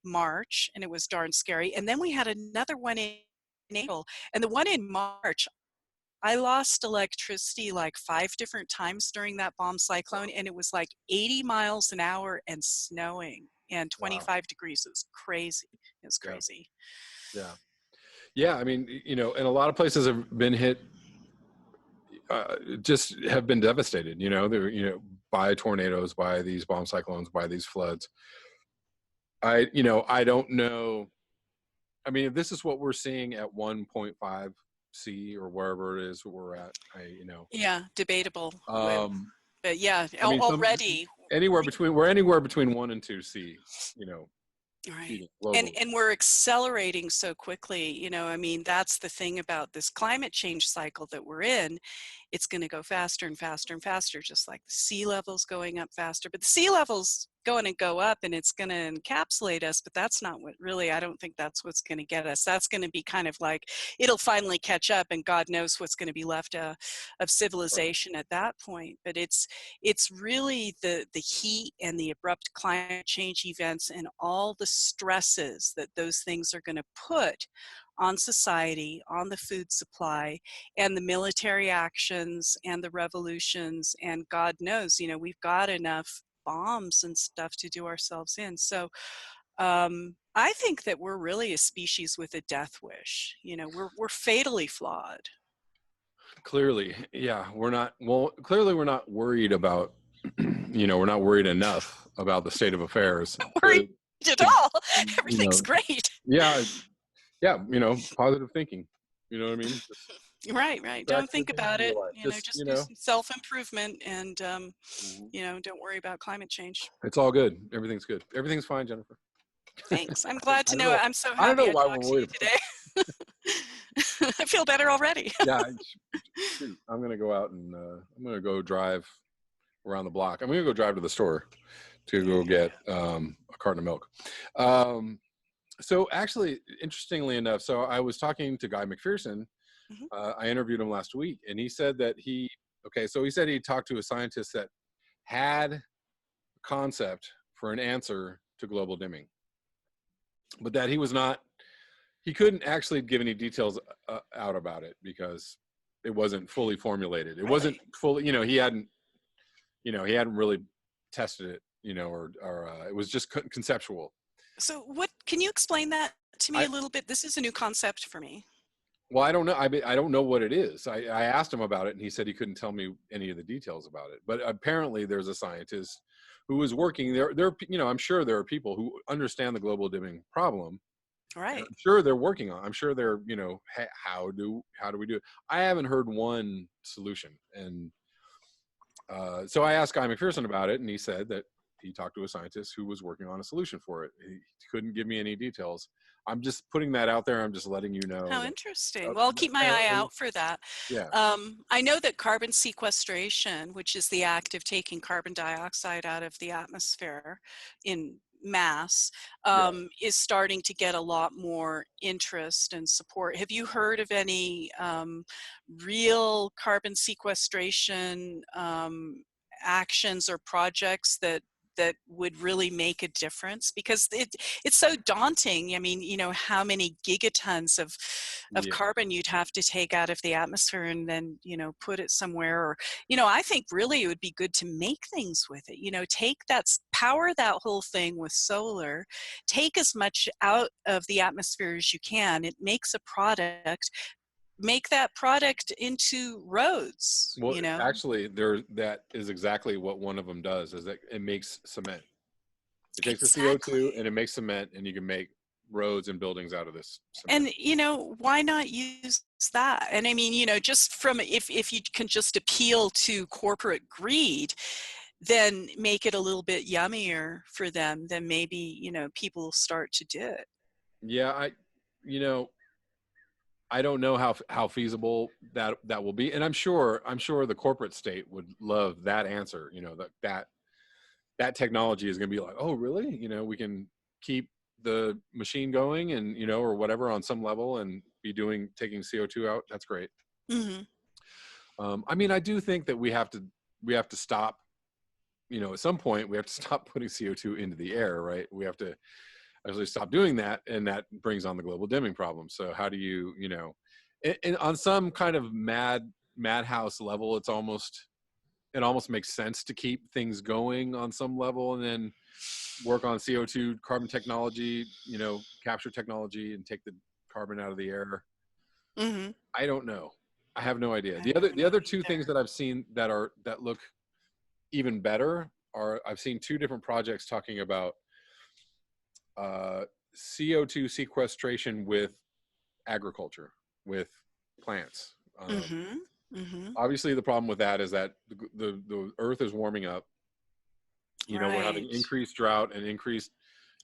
March, and it was darn scary. And then we had another one in April. And the one in March, I lost electricity like 5 different times during that bomb cyclone, and it was like 80 miles an hour and snowing and Wow. 25 degrees. It was crazy. It was Yeah, crazy. yeah, yeah. I mean, you know, and a lot of places have been hit, just have been devastated. You know, they're, you know, by tornadoes, by these bomb cyclones, by these floods. You know, I don't know. I mean, if this is what we're seeing at 1.5 C or wherever it is we're at, you know, Yeah, debatable. um, But yeah, I mean, already. we're anywhere between 1 and 2 C, you know, Right. heating And globally. we're accelerating so quickly, you know, I mean, that's the thing about this climate change cycle that we're in. It's going to go faster and faster and faster, just like the sea levels going up faster. But the sea levels going to go up and it's going to encapsulate us, but that's not what really, I don't think that's what's going to get us. That's going to be kind of like, it'll finally catch up and God knows what's going to be left of civilization at that point. But it's really the heat and the abrupt climate change events and all the stresses that those things are going to put on society, on the food supply, and the military actions and the revolutions, and God knows, you know, we've got enough bombs and stuff to do ourselves in. So I think that we're really a species with a death wish. You know, we're fatally flawed. Clearly, yeah, we're not, well, clearly we're not worried about, you know, we're not worried enough about the state of affairs. Not worried at all. You Everything's know, great. yeah, yeah, you know, positive thinking. You know what I mean? Just Right, right. Don't practical think things about in it. your life. You know, Just, just you do know, some self-improvement and, mhm. you know, don't worry about climate change. It's all good. Everything's good. Everything's fine, Jennifer. Thanks. I'm glad I to don't know it. know. I'm so I don't happy know I why we're talked to worried you about. today. I feel better already. Yeah, shoot, I'm gonna go out and I'm gonna go drive around the block. I'm gonna go drive to the store to go get a carton of milk. So actually, interestingly enough, so I was talking to Guy McPherson. Mhm. I interviewed him last week, and he said that he said he talked to a scientist that had a concept for an answer to global dimming, but that he couldn't actually give any details out about it because it wasn't fully formulated. It wasn't Really? fully, he hadn't really tested it, or it was just conceptual. So what, can you explain that to me I a little bit? This is a new concept for me. Well, I don't know. I don't know what it is. I asked him about it, and he said he couldn't tell me any of the details about it. But apparently, there's a scientist who is working there. I'm sure there are people who understand the global dimming problem, and Right. I'm sure they're working on. I'm sure they're, how do we do it? I haven't heard one solution, and so I asked Guy McPherson about it, and he said that he talked to a scientist who was working on a solution for it. He couldn't give me any details. I'm just putting that out there. I'm just letting you know How that interesting. Well, I'll keep my eye apparently, out for that. yeah, I know that carbon sequestration, which is the act of taking carbon dioxide out of the atmosphere in mass, yeah. is starting to get a lot more interest and support. Have you heard of any real carbon sequestration actions or projects that would really make a difference? Because it's so daunting. I mean, you know, how many gigatons of Yeah. carbon you'd have to take out of the atmosphere and then, you know, put it somewhere. Or, you know, I think really it would be good to make things with it. You know, take that, power that whole thing with solar, take as much out of the atmosphere as you can. It makes a product, make that product into roads, Well, you know. actually, that is exactly what one of them does. Is that it makes cement. It takes the CO2 Exactly. and it makes cement, and you can make roads and buildings out of this cement. And you know, why not use that? And I mean, you know, just from, if you can just appeal to corporate greed, then make it a little bit yummier for them, then maybe, you know, people will start to do it. Yeah, you know, I don't know how feasible that will be, and I'm sure the corporate state would love that answer. You know, that technology is going to be like, oh, really? You know, we can keep the machine going, and or whatever on some level, and be taking CO2 out. That's great. Hmm. I mean, I do think that we have to stop. At some point, we have to stop putting CO2 into the air, right? We have to actually stop doing that, and that brings on the global dimming problem. So how do and on some kind of madhouse level, it almost makes sense to keep things going on some level, and then work on CO2 carbon technology, capture technology, and take the carbon out of the air. Hmm. I don't know. I have no idea. I The don't other know two things either. that I've seen that look even better are, I've seen two different projects talking about CO2 sequestration with agriculture, with plants. Hmm. Hmm. Obviously, the problem with that is that the earth is warming up. We're having Right. increased drought and increased,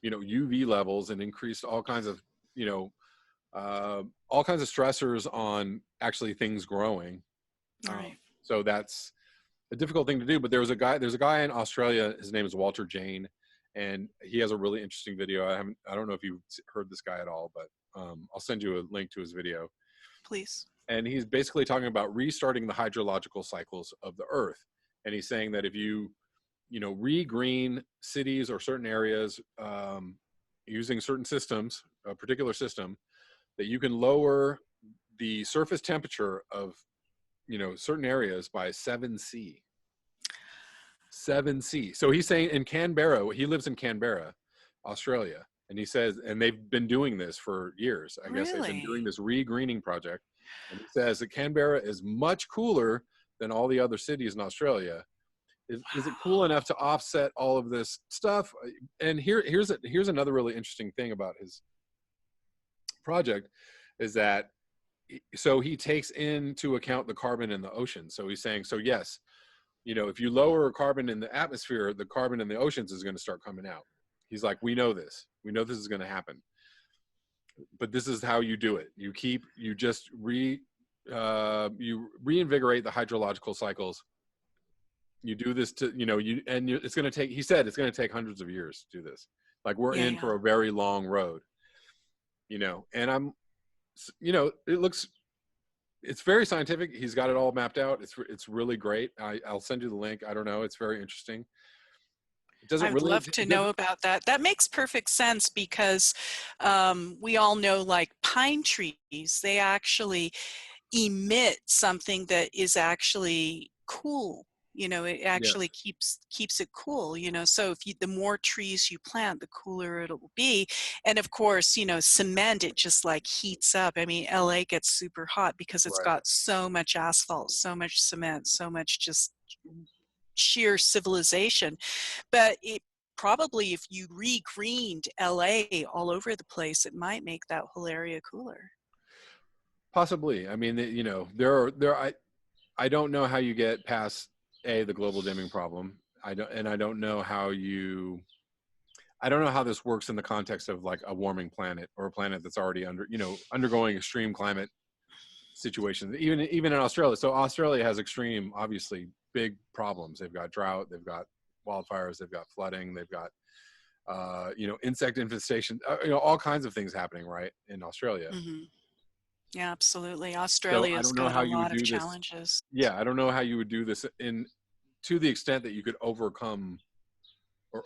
UV levels, and increased you know, all kinds of stressors on actually things growing. Right. So that's a difficult thing to do. But there's a guy in Australia. His name is Walter Jane, and he has a really interesting video. I don't know if you've heard this guy at all, but I'll send you a link to his video. Please. And he's basically talking about restarting the hydrological cycles of the earth. And he's saying that if you regreen cities or certain areas using certain systems, a particular system, that you can lower the surface temperature of certain areas by 7°C. 7°C. So he's saying in Canberra, he lives in Canberra, Australia, and he says, and they've been doing this for years. I guess they've been doing this re-greening project. And he says that Canberra is much cooler than all the other cities in Australia. Is it cool enough to offset all of this stuff? And here's another really interesting thing about his project is that, so he takes into account the carbon in the ocean. So he's saying, so yes, if you lower carbon in the atmosphere, the carbon in the oceans is going to start coming out. He's like, we know this is going to happen, but this is how you do it. You reinvigorate the hydrological cycles. You do this to, it's going to take, he said, it's going to take hundreds of years to do this. Like we're in for a very long road, and I'm, it's very scientific. He's got it all mapped out. It's really great. I'll send you the link. I don't know. It's very interesting. I would love to know about that. That makes perfect sense because we all know, like pine trees, they actually emit something that is actually cool. It actually keeps it cool. So if the more trees you plant, the cooler it'll be. And of course, cement, it just like heats up. I mean, LA gets super hot because it's got so much asphalt, so much cement, so much just sheer civilization. But it probably, if you re-greened LA all over the place, it might make that whole area cooler. Possibly. I mean, I don't know how you get past the global dimming problem. I don't know how this works in the context of like a warming planet or a planet that's already undergoing extreme climate situations, even in Australia. So Australia has extreme, obviously big problems. They've got drought, they've got wildfires, they've got flooding, they've got insect infestation, all kinds of things happening right in Australia. Mm-hmm. Yeah, absolutely. Australia's got a lot of challenges. Yeah, I don't know how you would do this to the extent that you could overcome or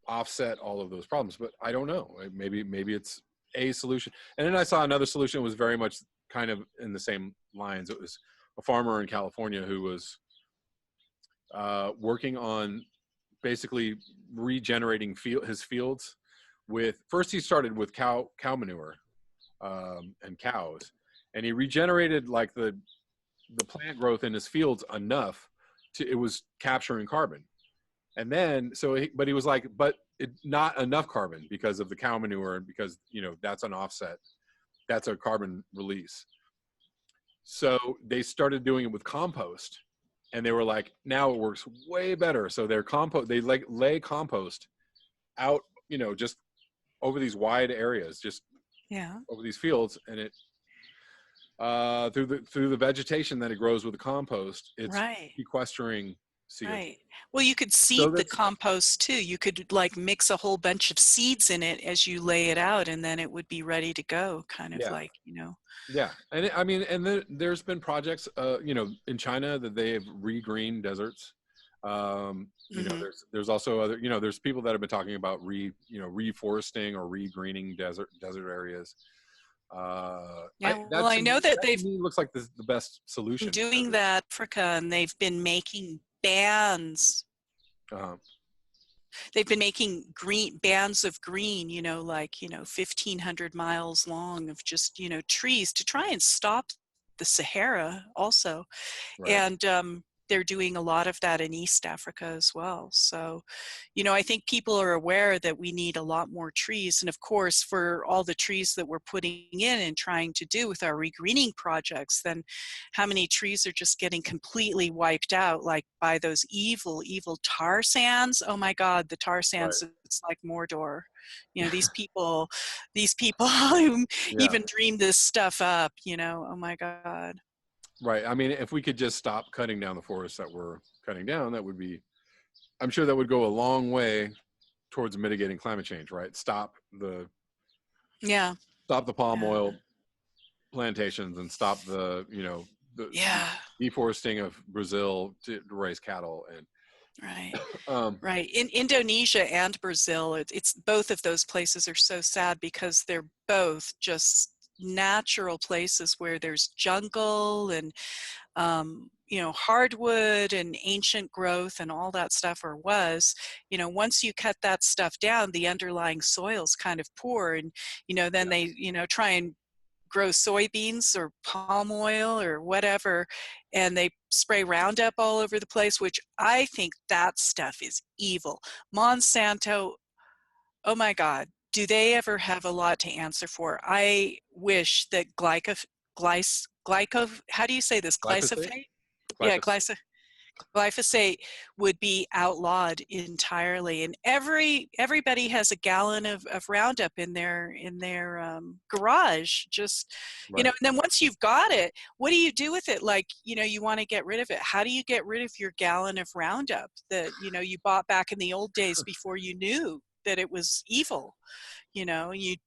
offset all of those problems, but I don't know. Maybe it's a solution. And then I saw another solution that was very much kind of in the same lines. It was a farmer in California who was working on basically regenerating his fields first he started with cow manure and cows, and he regenerated like the plant growth in his fields enough it was capturing carbon. And then but he was like, but not enough carbon because of the cow manure, and because that's an offset, that's a carbon release. So they started doing it with compost, and they were like, now it works way better. So they like lay compost out, just over these wide areas, just over these fields, and it through the vegetation that it grows with the compost, it's sequestering CO2. Right. Well, you could seed the compost too. You could like mix a whole bunch of seeds in it as you lay it out, and then it would be ready to go, kind of like, Yeah. And there's been projects, in China that they have re-greened deserts. There's also other, there's people that have been talking about reforesting or re-greening desert areas. I know that looks like the best solution. Doing that in Africa, and they've been making bands. They've been making bands of green, 1,500 miles long of just, trees to try and stop the Sahara also. And they're doing a lot of that in East Africa as well. So, I think people are aware that we need a lot more trees. And of course, for all the trees that we're putting in and trying to do with our regreening projects, then how many trees are just getting completely wiped out, like by those evil, evil tar sands? Oh my God, the tar sands, it's like Mordor. These people who even dreamed this stuff up, oh my God. Right. I mean, if we could just stop cutting down the forests that we're cutting down, I'm sure that would go a long way towards mitigating climate change, right? Yeah. Stop the palm Yeah. oil plantations and stop the, the Yeah. deforesting of Brazil to raise cattle. And Right. um, Right. In Indonesia and Brazil, it's both of those places are so sad because they're both just natural places where there's jungle and hardwood and ancient growth and all that stuff, or was, once you cut that stuff down, the underlying soil's kind of poor, and then yeah, they try and grow soybeans or palm oil or whatever, and they spray Roundup all over the place, which I think that stuff is evil. Monsanto, oh my God, do they ever have a lot to answer for? I wish that how do you say this? glyphosate, Glyphosate? Yeah, glyphosate. glyphosate would be outlawed entirely, and everybody has a gallon of Roundup in their garage. Just Right. and then once you've got it, what do you do with it? Like you want to get rid of it. How do you get rid of your gallon of Roundup that you bought back in the old days before you knew that it was evil? You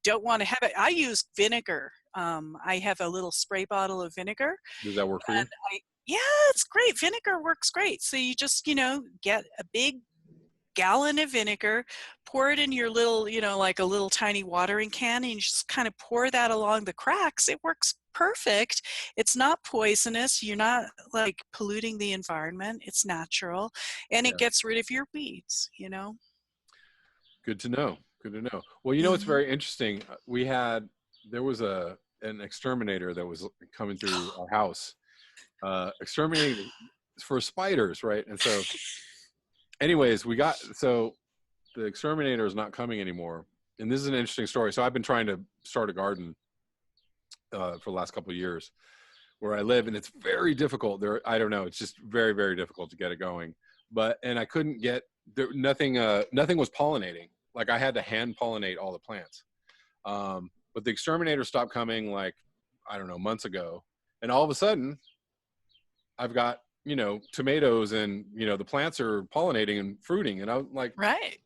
don't want to have it. I use vinegar. I have a little spray bottle of vinegar. Does that work for you? And yeah, it's great. Vinegar works great. So you just, get a big gallon of vinegar, pour it in your little, like a little tiny watering can, and you just kind of pour that along the cracks. It works perfect. It's not poisonous. You're not like polluting the environment. It's natural, and it Yeah. gets rid of your weeds, Good to know. Good to know. Well, it's Mm-hmm. very interesting. There was an exterminator that was coming through our house, exterminating for spiders, right? And so, anyways, so the exterminator is not coming anymore. And this is an interesting story. So I've been trying to start a garden for the last couple of years where I live, and it's very difficult. I don't know. It's just very, very difficult to get it going. And I couldn't get there. Nothing was pollinating. Like I had to hand pollinate all the plants. But the exterminator stopped coming like, I don't know, months ago. And all of a sudden I've got, tomatoes and, the plants are pollinating and fruiting. And I'm like, Right.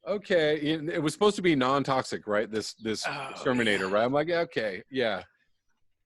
okay. It was supposed to be non-toxic, right? This Oh, exterminator, yeah. right? I'm like, yeah, okay. Yeah.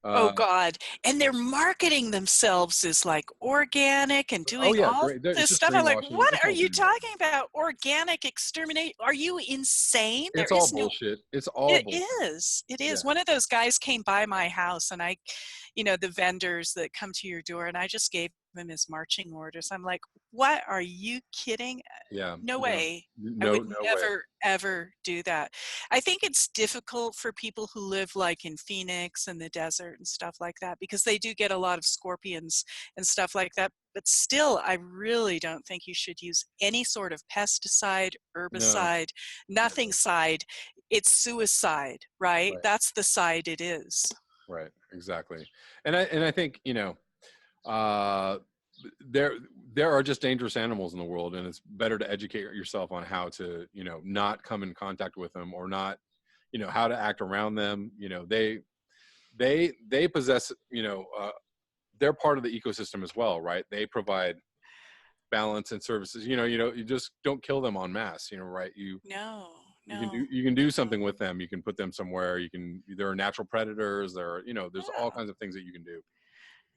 Oh God. And they're marketing themselves as like organic and Oh doing yeah. all Great. It's this just stuff. I'm like, greenwashing. what It's are all you greenwashing. talking about? Organic exterminate? Are you insane? There It's all is no, bullshit. It's all it bullshit. is. It Yeah. is. One of those guys came by my house, and the vendors that come to your door, and I just gave him his marching orders. I'm like, what, are you kidding? Yeah. No No, way. I no, would no way. never, ever do that. I think it's difficult for people who live like in Phoenix and the desert and stuff like that, because they do get a lot of scorpions and stuff like that. But still, I really don't think you should use any sort of pesticide, No. herbicide, nothing side. It's suicide, right? Right. That's the side it is. Right. Exactly. And I think, uh, there are just dangerous animals in the world, and it's better to educate yourself on how to, not come in contact with them, or not, how to act around them. They possess, they're part of the ecosystem as well, right? They provide balance and services. You just don't kill them en masse, right? No, no. You can do something with them. You can put them somewhere. There are natural predators. There's all Yeah. kinds of things that you can do.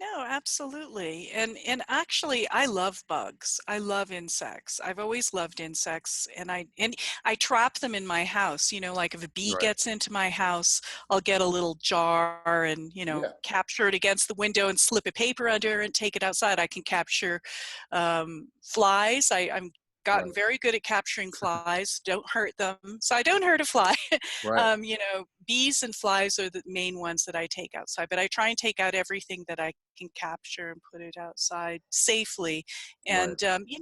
No, absolutely. And actually I love bugs. I love insects. I've always loved insects, and I trap them in my house. Like if a bee Right. gets into my house, I'll get a little jar and, Yeah. capture it against the window and slip a paper under and take it outside. I can capture flies. I'm gotten Right. very good at capturing flies. Don't hurt them. So I don't hurt a fly. Right. Bees and flies are the main ones that I take outside, but I try and take out everything that I can capture and put it outside safely. Right. And have you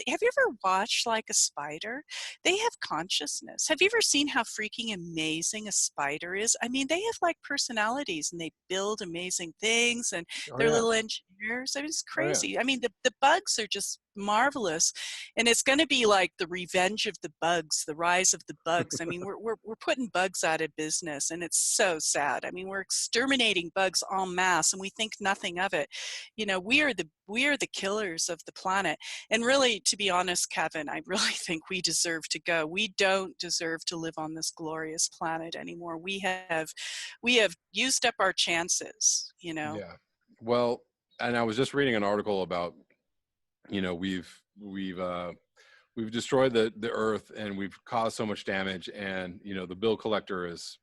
ever watched like a spider? They have consciousness. Have you ever seen how freaking amazing a spider is? I mean, they have like personalities, and they build amazing things, and Oh they're yeah. little engineers. I mean, it's Oh yeah. crazy. I mean, the bugs are just marvelous, and it's going to be like the revenge of the bugs, the rise of the bugs. I mean, we're putting bugs out out of business. And it's so sad. I mean, we're exterminating bugs en masse and we think nothing of it. You know, we are the killers of the planet. And really, to be honest, Kevin, I really think we deserve to go. We don't deserve to live on this glorious planet anymore. We have used up our chances, you know. Yeah. Well, and I was just reading an article about, you know, we've destroyed the earth and we've caused so much damage, and you know, the bill collector is,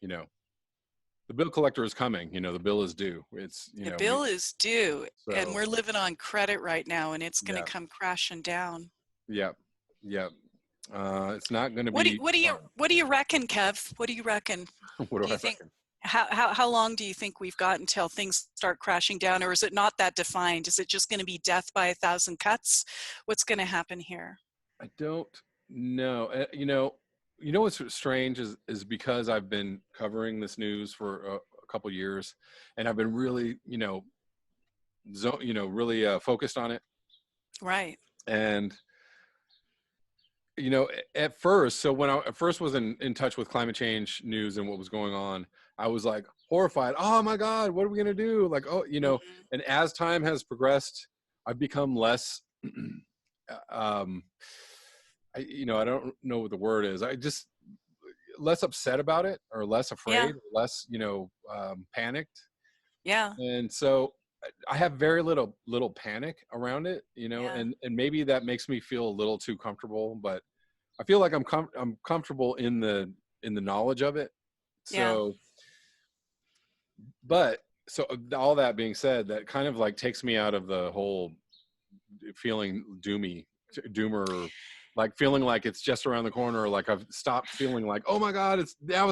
you know, the bill collector is coming. You know, the bill is due. It's, you The know, bill is due, and so we're living on credit right now, and it's going to yeah, come crashing down. yeah, yeah. It's not going to What do be what do you fun. what do you reckon, Kev? What do you reckon? What do Do I you think reckon? how long do you think we've got until things start crashing down, or is it not that defined? Is it just going to be death by a thousand cuts? What's going to happen here? I don't know. You know what's strange is because I've been covering this news for a couple years, and I've been really, you know, really focused on it. Right. And you know, at first, so when I at first was in touch with climate change news and what was going on, I was like horrified. Oh my God, what are we gonna do? Like, oh, you know, Hmm. and as time has progressed, I've become less um you know, I don't know what the word is. I just less upset about it, or less Yeah. afraid, or less, you know, panicked. Yeah. And so I have very little panic around it, you know, Yeah. and maybe that makes me feel a little too comfortable, but I feel like I'm comfortable in the knowledge of it. Yeah. So, but so all that being said, that kind of like takes me out of the whole feeling doomer, like feeling like it's just around the corner. Like I've stopped feeling like, oh my God,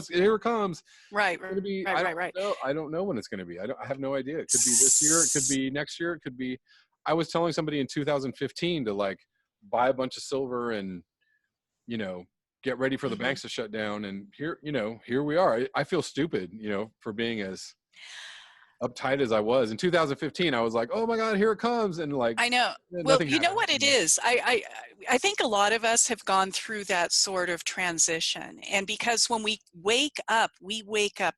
here it comes. Right. It's gonna be. Right. Right. Right. I don't know when it's gonna be. I have no idea. It could be this year. It could S- be next year. It could be. I was telling somebody in 2015 to like buy a bunch of silver and, you know, get ready for the mhm. banks to shut down. And here, you know, here we are. I feel stupid, you know, for being as uptight as I was in 2015. I was like, oh my God, here it comes, and like I know. Well, nothing you know happened. what You it know? is. I think a lot of us have gone through that sort of transition, and because when we wake up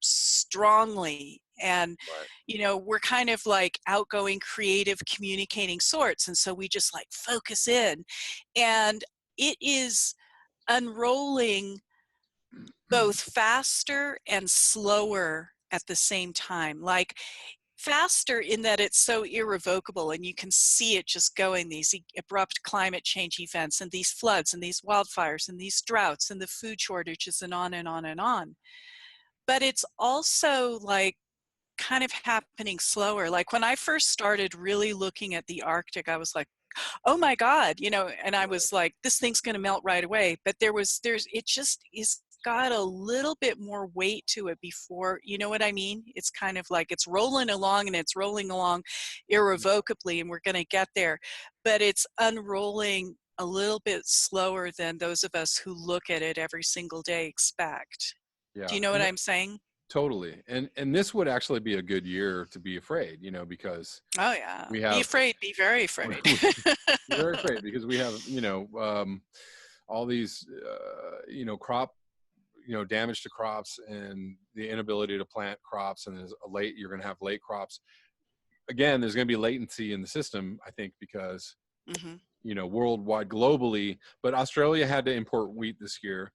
strongly, and Right. you know, we're kind of like outgoing, creative, communicating sorts, and so we just like focus in, and it is unrolling both faster and slower at the same time. Like faster in that it's so irrevocable and you can see it just going, these abrupt climate change events and these floods and these wildfires and these droughts and the food shortages and on and on and on. But it's also like kind of happening slower. Like when I first started really looking at the Arctic, I was like, oh my God, you know, and I Right. was like, this thing's going to melt right away. But it just is got a little bit more weight to it before, you know what I mean? It's kind of like it's rolling along and it's rolling along irrevocably and we're going to get there. But it's unrolling a little bit slower than those of us who look at it every single day expect. Do Yeah. you know what I'm saying? Totally. And this would actually be a good year to be afraid, you know, because Oh yeah. we Be have afraid, be very afraid. we're very afraid because we have, you know, all these, you know, damage to crops and the inability to plant crops, and you're going to have late crops. Again, there's going to be latency in the system, I think, because, Hmm. you know, worldwide, globally, but Australia had to import wheat this year.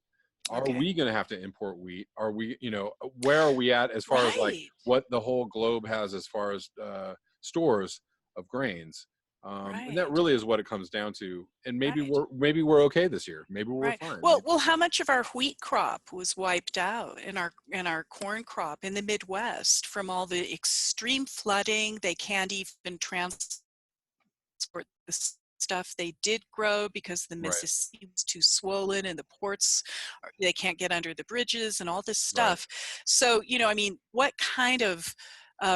Are Okay. we going to have to import wheat? Are we, you know, where are we at as far as like Right. what the whole globe has as far as stores of grains? And that Right. really is what it comes down to. And Right. maybe we're okay this year. Maybe we're Right. fine. Well, how much of our wheat crop was wiped out in our corn crop in the Midwest from all the extreme flooding? They can't even transport the stuff they did grow because the Right, Mississippi was too swollen and the ports they can't get under the bridges and all this right. stuff. So, you know, I mean, what kind of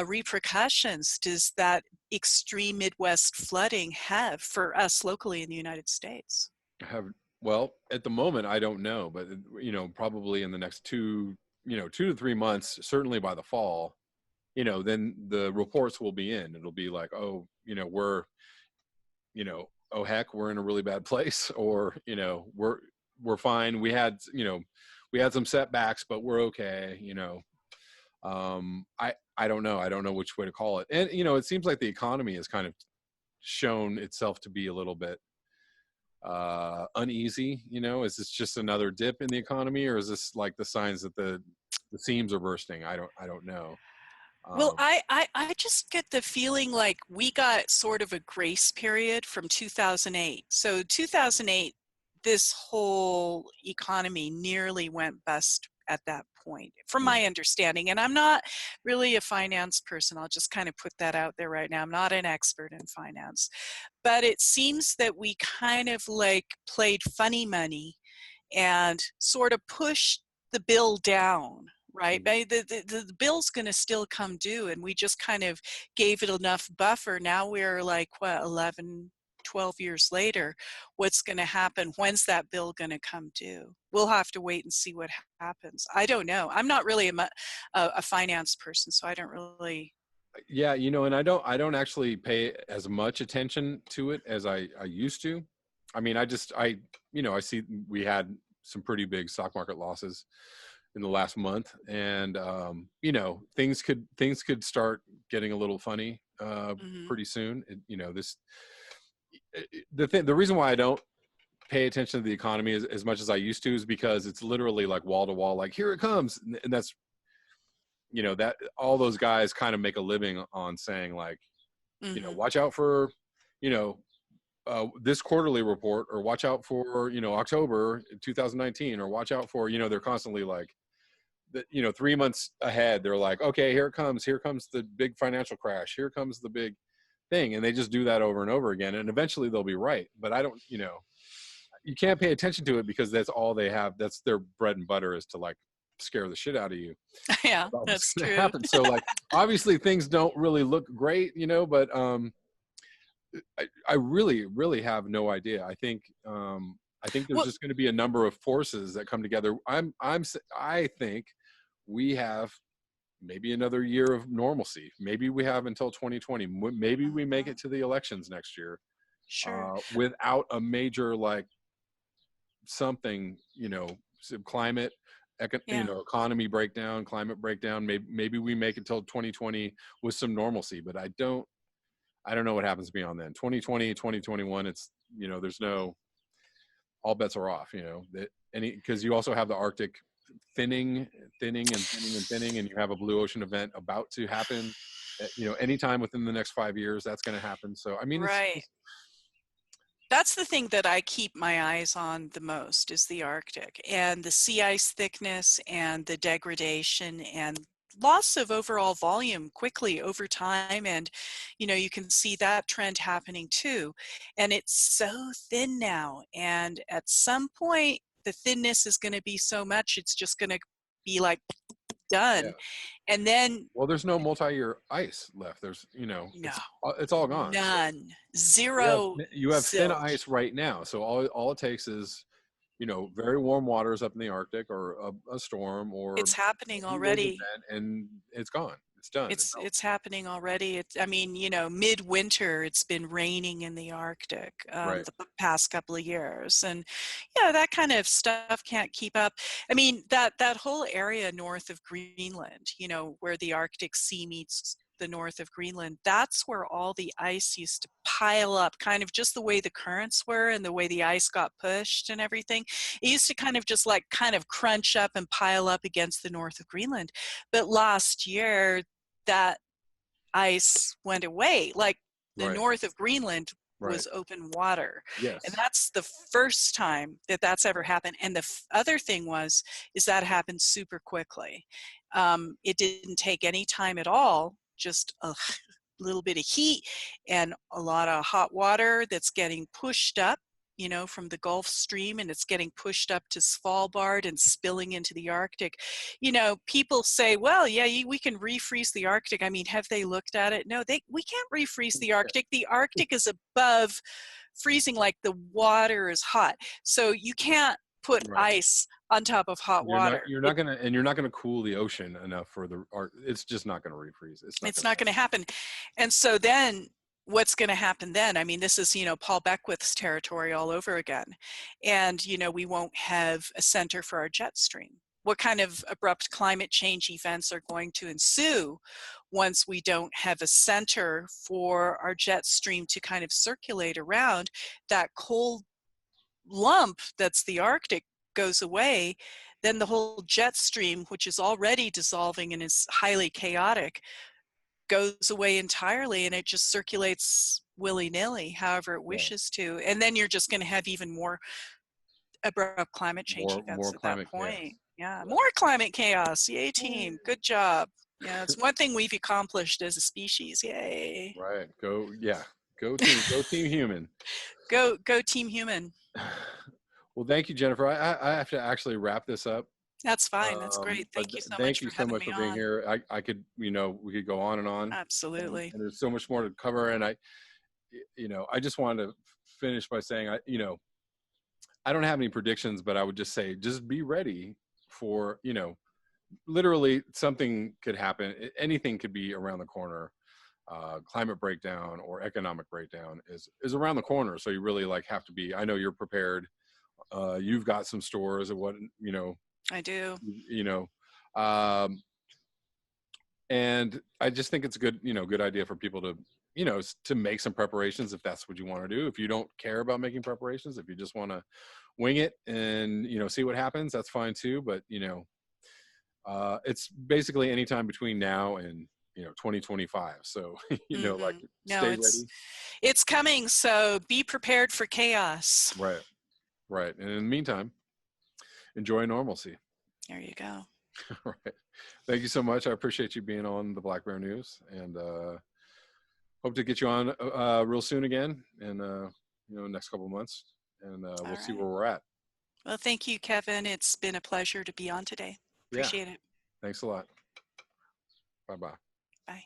repercussions does that extreme Midwest flooding have for us locally in the United States? Have Well, at the moment, I don't know, but you know, probably in the next 2 to 3 months, certainly by the fall, you know, then the reports will be in. It'll be like, oh, you know, oh heck, we're in a really bad place, or you know, we're fine. We had, you know, we had some setbacks, but we're okay. I don't know. I don't know which way to call it. And it seems like the economy has kind of shown itself to be a little bit uneasy. Is this just another dip in the economy, or is this like the signs that the seams are bursting? I don't know. Well, I just get the feeling like we got sort of a grace period from 2008. So 2008, this whole economy nearly went bust at that point, from Yeah. my understanding. And I'm not really a finance person. I'll just kind of put that out there right now. I'm not an expert in finance. But it seems that we kind of like played funny money and sort of pushed the bill down, right? Mm. The bill's going to still come due, and we just kind of gave it enough buffer. Now we're like, what, 11, 12 years later. What's going to happen? When's that bill going to come due? We'll have to wait and see what happens. I don't know. I'm not really a finance person, so I don't really. Yeah, and I don't actually pay as much attention to it as I used to. I mean, I see we had some pretty big stock market losses in the last month, and things could start getting a little funny Mhm. pretty soon. The reason why I don't pay attention to the economy as much as I used to is because it's literally like wall to wall, like here it comes, and that's that all those guys kind of make a living on saying like, Mhm. watch out for you know this quarterly report, or watch out for October 2019, or watch out for they're constantly like, 3 months ahead. They're like, okay, here comes the big financial crash, here comes the big thing, and they just do that over and over again, and eventually they'll be right. But I don't, you can't pay attention to it because that's all they have. That's their bread and butter, is to like scare the shit out of you Yeah, about what's that's going to true. happen. So like, obviously things don't really look great, but I really, really have no idea. I think there's Well, just going to be a number of forces that come together. I think we have maybe another year of normalcy. Maybe we have until 2020. Maybe we make uh, it to the elections next year sure. without a major like something, climate, Yeah. economy breakdown, climate breakdown. Maybe we make it till 2020 with some normalcy, but I don't know what happens beyond then. 2020, 2021, it's, there's no, all bets are off, that because you also have the Arctic thinning, thinning and thinning and thinning, and you have a blue ocean event about to happen, anytime within the next 5 years, that's going to happen. So, I mean, it's Right. just, That's the thing that I keep my eyes on the most, is the Arctic and the sea ice thickness and the degradation and loss of overall volume quickly over time. And, you can see that trend happening too. And it's so thin now. And at some point, the thinness is going to be so much, it's just going to be like yeah. done. And then, Well, there's no multi-year ice left. There's, no, it's all gone. So none, you have zero, you have thin zilch. ice right now. So all it takes is, very warm waters up in the Arctic, or a storm, or It's a happening heat wave already. event, and it's gone. It's done. It's out. It's happening already. I mean, midwinter, it's been raining in the Arctic Right. the past couple of years, and yeah, that kind of stuff can't keep up. I mean, that whole area north of Greenland, where the Arctic Sea meets the north of Greenland, that's where all the ice used to pile up, kind of just the way the currents were and the way the ice got pushed and everything. It used to kind of just like kind of crunch up and pile up against the north of Greenland. But last year, that ice went away. Like the Right. north of Greenland Right. was open water. And Yes. that's the first time that that's ever happened. And the other thing is that happened super quickly. It didn't take any time at all, just a little bit of heat and a lot of hot water that's getting pushed up, from the Gulf Stream, and it's getting pushed up to Svalbard and spilling into the Arctic. People say, well, yeah, we can refreeze the Arctic. I mean, have they looked at it? No, we can't refreeze the Yeah. Arctic. The Arctic is above freezing, like the water is hot. So you can't put Right. ice on top of hot You're not water. you're not gonna and you're not gonna cool the ocean enough for the art. It's just not gonna refreeze. It's not It's gonna not going to happen. And so then what's going to happen then? I mean, this is, Paul Beckwith's territory all over again. And, we won't have a center for our jet stream. what kind of abrupt climate change events are going to ensue once we don't have a center for our jet stream to kind of circulate around. That cold lump that's the Arctic goes away, then the whole jet stream, which is already dissolving and is highly chaotic, goes away entirely, and it just circulates willy-nilly however it Yeah. wishes to. And then you're just going to have even more abrupt climate change More events at that climate point. chaos. Yeah, Right. more climate chaos. Yay, team. Good job. Yeah, it's one thing we've accomplished as a species. Yay. Right. Go. Yeah. Go team human. Go team human. Well, thank you, Jennifer. I have to actually wrap this up. That's fine. That's great. But Thank you so much thank you for so having much me for being on. here. I could, we could go on and on, Absolutely. and there's so much more to cover. And I just wanted to finish by saying, I don't have any predictions, but I would just say, just be ready for, literally something could happen. Anything could be around the corner. Climate breakdown or economic breakdown is around the corner. So you really have to be, I know you're prepared. You've got some stores of what, I do. um, and I just think it's a good idea for people to, to make some preparations if that's what you want to do. If you don't care about making preparations, if you just want to wing it and, see what happens, that's fine too. But, it's basically anytime between now and, 2025. So, No, stay ready. it's coming. So be prepared for chaos. Right. Right. And in the meantime, enjoy normalcy. There you go. All right. Thank you so much. I appreciate you being on the Black Bear News, and hope to get you on real soon again in next couple of months, and we'll see where we're at. Well, thank you, Kevin. It's been a pleasure to be on today. Yeah. Appreciate it. Thanks a lot. Bye-bye. Bye.